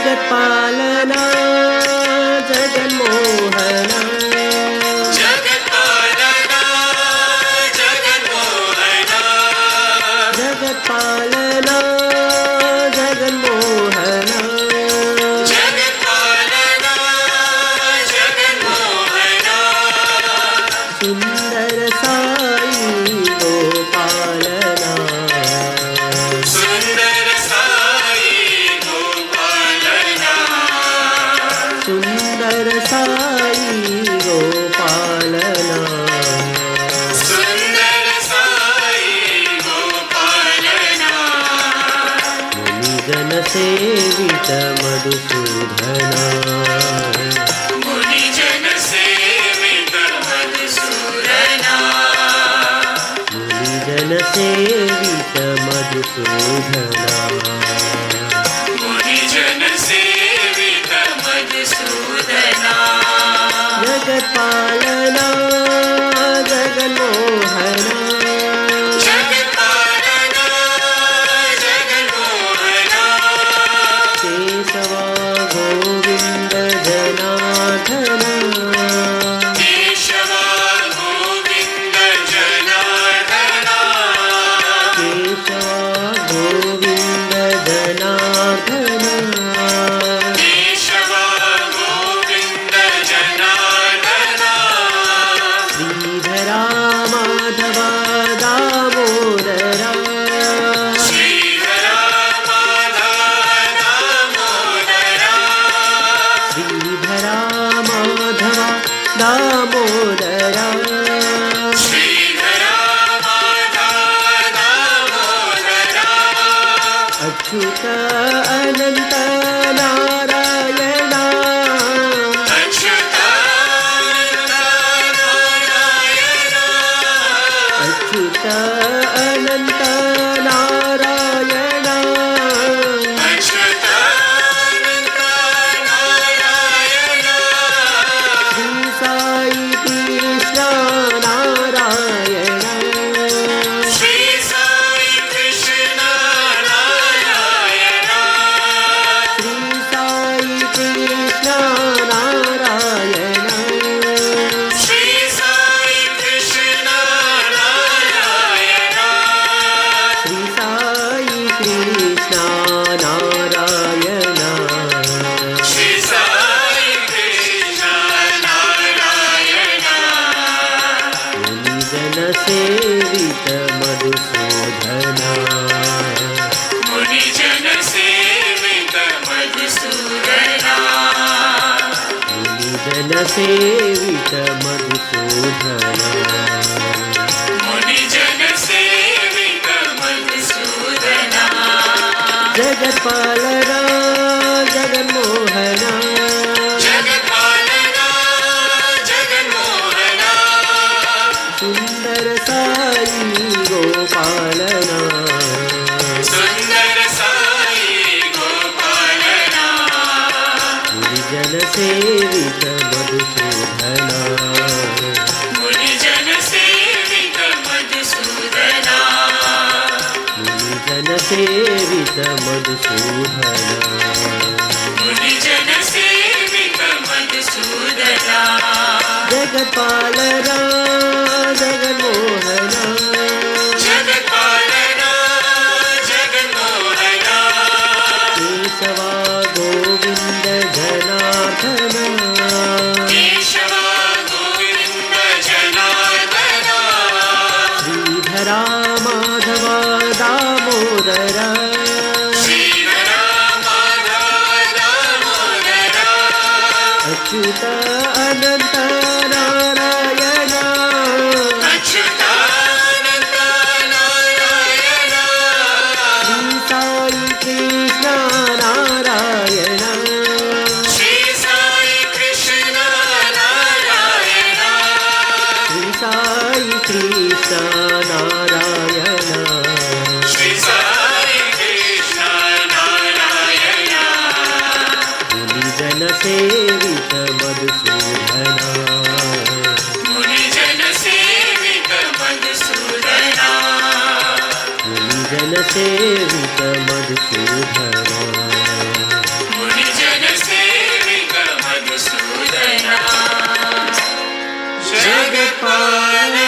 जगत्पालना जगन्मोहना जगत्पालना जगन्मोहना जगत्पालना जगन्मोहना जगत्पालना जगन्मोहना सुंदर साई गोपालना सुंदर साई गोपालना सुंदर साई गोपालना सुंदर साई गोपालना मुनिजन सेवित मधुसूदना मुनिजन सेवित मधुसूदना मुनिजन सेवित मधुसूदना मुनिजन सेवित मधुसूदना जगत्पालना जगन्मोहना जगत्पालना जगन्मोहना केशवा गोविन्द जनार्दना केशवा गोविन्द जनार्दना केशवा गोविन्द जनार्दना केशवा गोविन्द जनार्दना श्रीधरा माधवा दामोदरा श्रीधरा माधवा दामोदरा श्रीधरा माधवा दामोदरा श्रीधरा माधवा दामोदरा अच्युत अनंत नारायणा अच्युतानन्द नारायण अच्युत अनंत नारायणा अच्युतानन्द नारायण श्री साई कृष्ण नारायणा श्री साई कृष्ण नारायण श्री साई कृष्ण नारायणा श्री साई कृष्ण नारायण श्री साई कृष्ण नारायणा श्री साई कृष्ण नारायण मुनिजन सेवित मधुसूदना मुनिजन सेवित मधुसूदना मुनिजन सेवित मधुसूदना मुनिजन सेवित मधुसूदना जगत्पालना जगन्मोहना जगत्पालना जगन्मोहना सुंदर साई गोपालना सुंदर साई गोपालना मुनिजन सेवित मधुसूदना मुनिजन सेवित मधुसूदना मुनिजन सेवित मधुसूदना मुनिजन सेवित मधुसूदना जगत्पालना जगन्मोहना जगत्पालना जगन्मोहना केशवा गोविन्द जनार्दना केशवा गोविन्द जनार्दना श्रीधरा माधवा दामोदरा श्रीधरा माधवा दामोदरा अच्युत अनंत नारायणा अच्युतानन्द नारायण श्री साई कृष्ण नारायणा श्री साई कृष्ण नारायण श्री साई कृष्ण नारायणा श्री साई कृष्ण नारायण मुनिजन सेवित मधुसूदना मुनिजन सेवित मधुसूदना मुनिजन सेवित मधुसूदना मुनिजन जगपाल